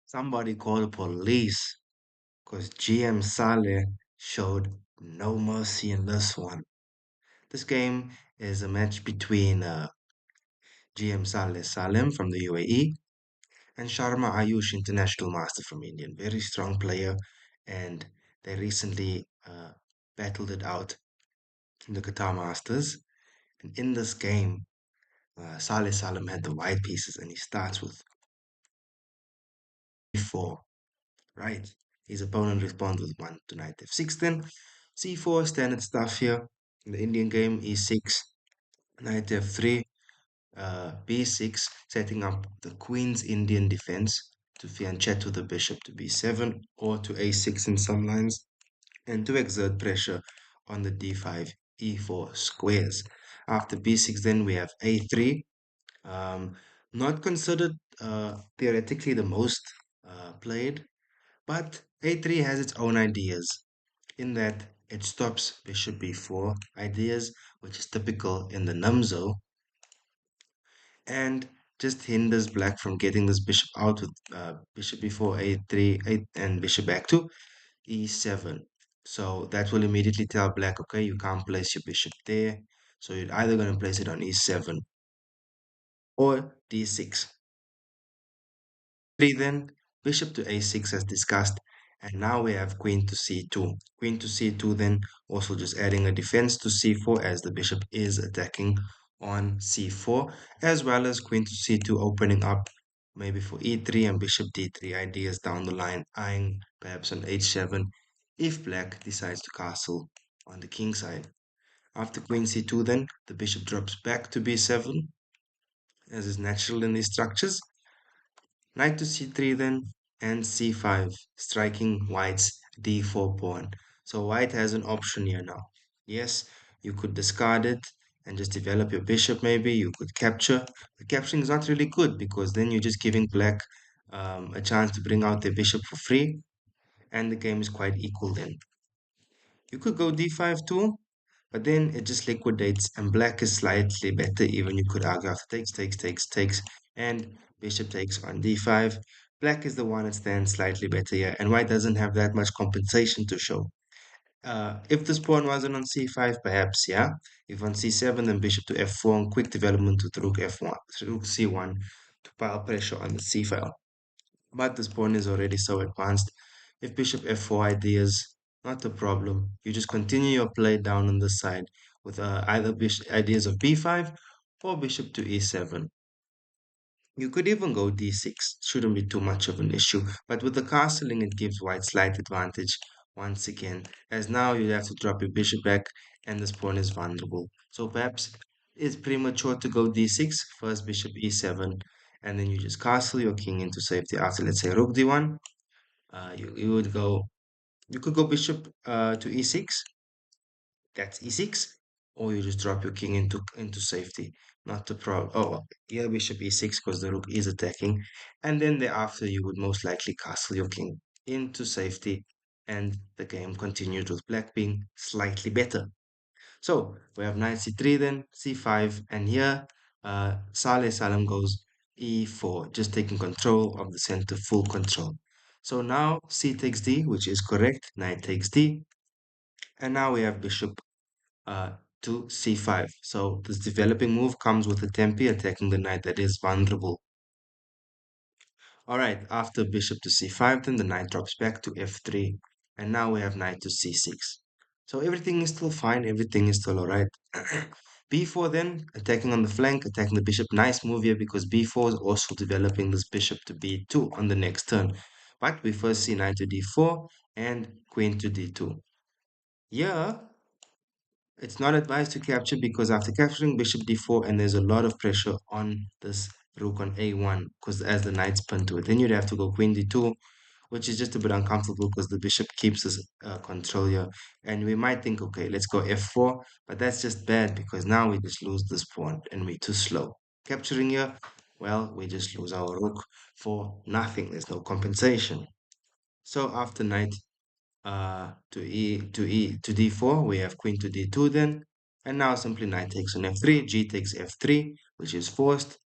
Somebody call the police because GM Saleh showed no mercy in this one. This game is a match between GM Saleh Salem from the UAE and Sharma Ayush, international master from India. Very strong player, and they recently battled it out in the Qatar Masters. And in this game, Saleh Salem had the white pieces, and he starts with e4, right? His opponent responds with 1 to knight f6, then c4, standard stuff here. In the Indian game, e6, knight f3, b6, setting up the queen's Indian defense to fianchetto the bishop to b7 or to a6 in some lines, and to exert pressure on the d5, e4 squares. After b6, then we have a3, um, not considered theoretically the most played, but a3 has its own ideas in that it stops bishop b4 ideas, which is typical in the Namzo, and just hinders black from getting this bishop out with bishop before a3 and bishop back to e7. So that will immediately tell black, okay, you can't place your bishop there. So you're either going to place it on e7 or d6. 3 then, bishop to a6 as discussed, and now we have queen to c2. Queen to c2 then, also just adding a defense to c4 as the bishop is attacking on c4, as well as queen to c2 opening up maybe for e3 and bishop d3 ideas down the line, eyeing perhaps on h7 if black decides to castle on the king side. After queen c2 then, the bishop drops back to b7, as is natural in these structures. Knight to c3 then, and c5, striking white's d4 pawn. So white has an option here now. Yes, you could discard it and just develop your bishop maybe. You could capture. But capturing is not really good because then you're just giving black a chance to bring out their bishop for free, and the game is quite equal then. You could go d5 too, but then it just liquidates, and black is slightly better even. You could argue after takes, and bishop takes on d5. Black is the one that stands slightly better here, and white doesn't have that much compensation to show. If this pawn wasn't on c5, perhaps, yeah. If on c7, then bishop to f4, and quick development with rook f1, rook c1 to pile pressure on the c file. But this pawn is already so advanced. If bishop f4 ideas, not a problem. You just continue your play down on this side with either ideas of b5 or bishop to e7. You could even go d6, shouldn't be too much of an issue. But with the castling, it gives white slight advantage once again, as now you have to drop your bishop back and this pawn is vulnerable. So perhaps it's premature to go d6, first bishop e7, and then you just castle your king into safety after, let's say, rook d1. You would go, you could go bishop to e6, that's e6, or you just drop your king into safety. Not the problem. Oh, yeah, bishop e6 because the rook is attacking, and then thereafter you would most likely castle your king into safety, and the game continued with black being slightly better. So we have knight c3 then, c5, and here Saleh Salem goes e4, just taking control of the center, full control. So now c takes d, which is correct, knight takes d, and now we have bishop uh, to c5. So this developing move comes with a tempi attacking the knight that is vulnerable. All right, after bishop to c5, then the knight drops back to f3, and now we have knight to c6. So everything is still fine, everything is still all right. b4 then, attacking on the flank, attacking the bishop. Nice move here because b4 is also developing this bishop to b2 on the next turn. But we first see knight to d4 and queen to d2. Yeah, it's not advised to capture because after capturing bishop d4 and there's a lot of pressure on this rook on a1 because as the knight's pinned to it, then you'd have to go queen d2, which is just a bit uncomfortable because the bishop keeps his control here. And we might think, okay, let's go f4, but that's just bad because now we just lose this pawn and we're too slow. Capturing here, well, we just lose our rook for nothing. There's no compensation. So after knight to d4, we have queen to d2 then, and now simply knight takes on f3, g takes f3, which is forced,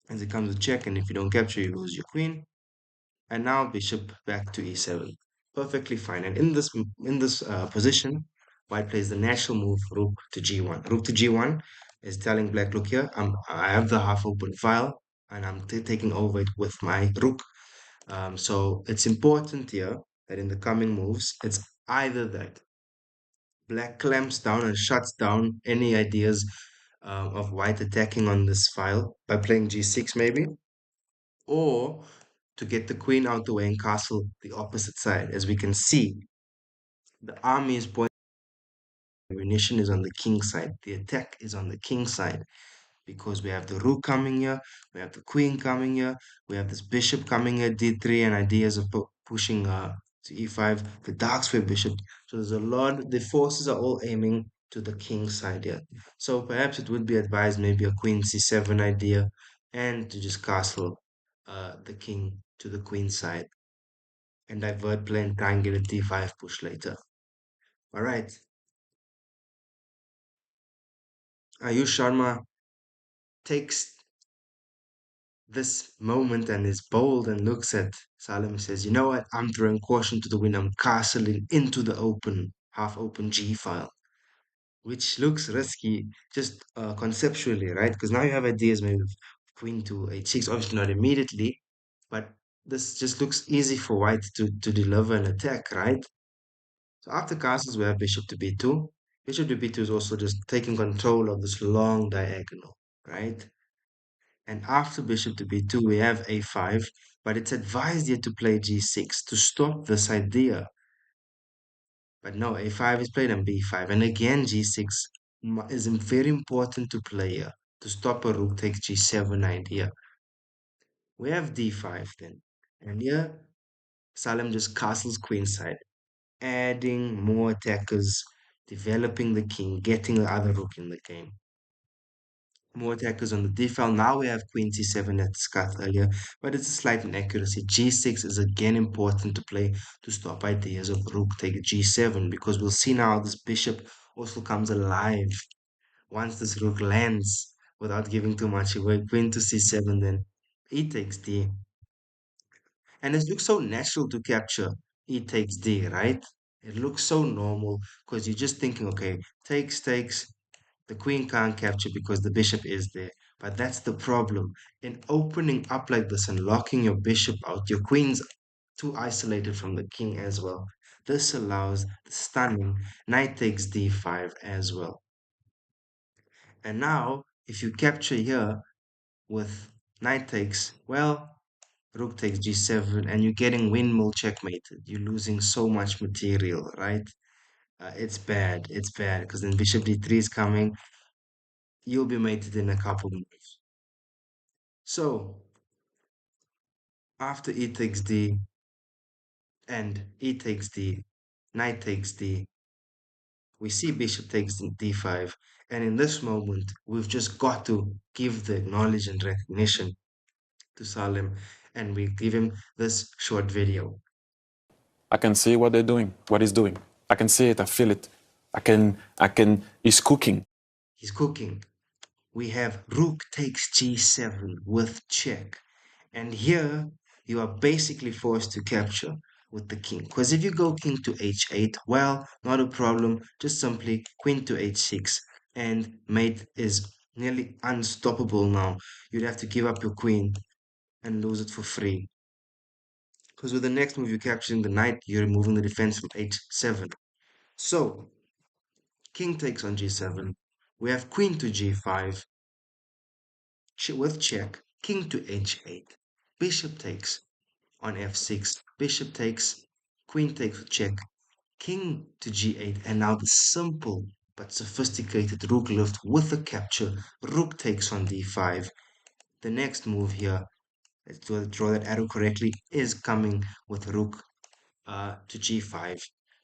as it comes to check, and if you don't capture, you lose your queen. And now bishop back to e7. Perfectly fine. And in this position, white plays the natural move rook to g1. Rook to g1 is telling black, look here, I have the half open file and I'm taking over it with my rook. So it's important here that in the coming moves, it's either that black clamps down and shuts down any ideas of white attacking on this file by playing g6 maybe, or to get the queen out the way and castle the opposite side. As we can see, the army is pointing, ammunition is on the king side. The attack is on the king side because we have the rook coming here, we have the queen coming here, we have this bishop coming here, d3, and ideas of pushing to e5, the dark square bishop. So there's a lot, the forces are all aiming to the king side here. So perhaps it would be advised maybe a queen c7 idea and to just castle the king to the queen side and divert play and try and get a d5 push later. All right. Ayush Sharma takes this moment and is bold and looks at Salem and says, you know what? I'm throwing caution to the wind. I'm castling into the open, half open G file, which looks risky just conceptually, right? Because now you have ideas maybe of queen to h6, obviously not immediately, but this just looks easy for white to deliver an attack, right? So after castles, we have bishop to b2. Bishop to b2 is also just taking control of this long diagonal, right? And after bishop to b2, we have a5, but it's advised here to play g6 to stop this idea. But no, a5 is played on b5. And again, g6 is very important to play here to stop a rook takes g7 idea. We have d5 then. And here, Salem just castles queenside, adding more attackers, developing the king, getting the other rook in the game. More attackers on the d file. Now we have queen c7 as discussed earlier, but it's a slight inaccuracy. g6 is again important to play to stop ideas of rook take g7 because we'll see now this bishop also comes alive once this rook lands without giving too much away. Queen to c7, then e takes d. And it looks so natural to capture e takes d, right? It looks so normal because you're just thinking, okay, takes, the queen can't capture because the bishop is there. But that's the problem. In opening up like this and locking your bishop out, your queen's too isolated from the king as well. This allows the stunning knight takes d5 as well. And now, if you capture here with knight takes, well, rook takes g7, and you're getting windmill checkmated. You're losing so much material, right? It's bad, because then bishop d3 is coming. You'll be mated in a couple moves. So after e takes d and e takes d, knight takes d, we see bishop takes d5. And in this moment, we've just got to give the knowledge and recognition to Salem, and we give him this short video. I can see what they're doing, what he's doing. I can see it, I feel it. He's cooking. He's cooking. We have rook takes g7 with check. And here you are basically forced to capture with the king. Because if you go king to h8, well, not a problem. Just simply queen to h6. And mate is nearly unstoppable now. You'd have to give up your queen and lose it for free. Because with the next move, you're capturing the knight, you're removing the defense from h7. So, king takes on g7. We have queen to g5 with check, king to h8. Bishop takes on f6. Bishop takes, queen takes with check, king to g8. And now the simple but sophisticated rook lift with the capture. Rook takes on d5. The next move here, to draw that arrow correctly, is coming with rook to g5.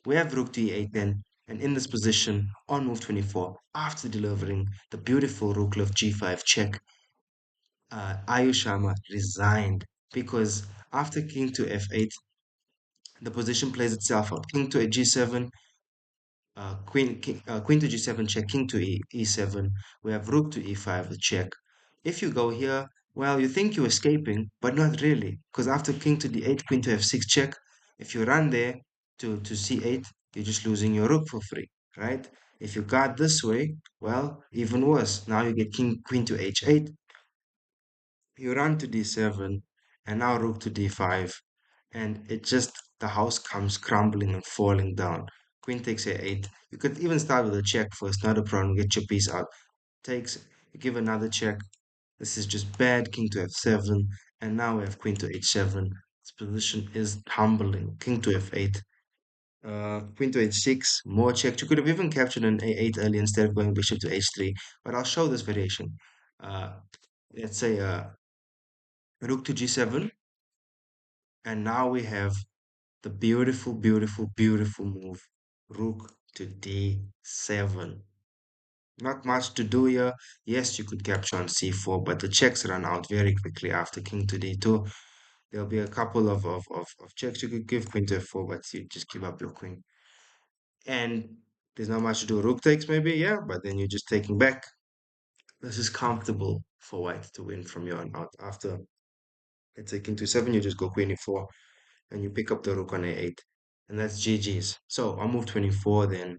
We have rook to e8 then, and in this position on move 24, after delivering the beautiful rook lift g5 check, Ayush Sharma resigned because after king to f8, the position plays itself out. King to g7, queen to g7 check, king to e7. We have rook to e5 check. If you go here, Well, you think you're escaping, but not really, because after king to d8, queen to f6 check, if you run there to c8, you're just losing your rook for free, right? If you guard this way, well, even worse. Now you get king queen to h8, you run to d7, and now rook to d5, and it just the house comes crumbling and falling down. Queen takes a8. You could even start with a check first, not a problem. Get your piece out. Takes, you give another check. This is just bad. King to f7, and now we have queen to h7. This position is humbling. King to f8. Queen to h6, more check. You could have even captured an a8 early instead of going bishop to h3, but I'll show this variation. Uh, let's say rook to g7, and now we have the beautiful, beautiful, beautiful move, rook to d7. Not much to do here. Yes, you could capture on c4, but the checks run out very quickly after king to d2. There'll be a couple of checks you could give, queen to f4, but you just give up your queen. And there's not much to do. Rook takes maybe, yeah, but then you're just taking back. This is comfortable for white to win from here on out. After, let's say king to 7, you just go queen e4, and you pick up the rook on a8. And that's GG's. So on move 24, then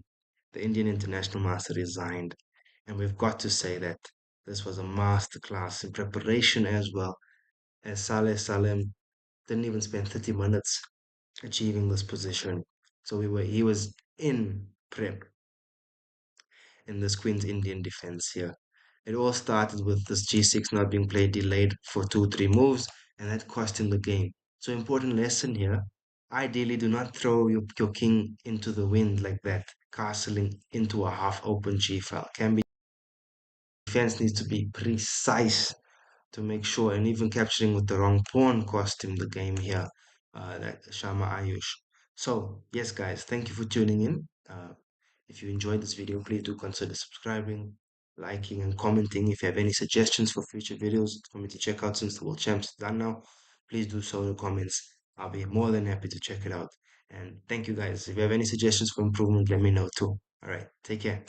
the Indian international master resigned. And we've got to say that this was a masterclass in preparation as well, as Saleh Salem didn't even spend 30 minutes achieving this position. So he was in prep in this Queen's Indian defense here. It all started with this g6 not being played delayed for 2-3 moves, and that cost him the game. So important lesson here. Ideally, do not throw your king into the wind like that, castling into a half-open g file. Can be defense needs to be precise to make sure, and even capturing with the wrong pawn cost him the game here, that Sharma Ayush. So, yes, guys, thank you for tuning in. If you enjoyed this video, please do consider subscribing, liking, and commenting. If you have any suggestions for future videos for me to check out since the World Champs is done now, please do so in the comments. I'll be more than happy to check it out. And thank you, guys. If you have any suggestions for improvement, let me know too. All right, take care.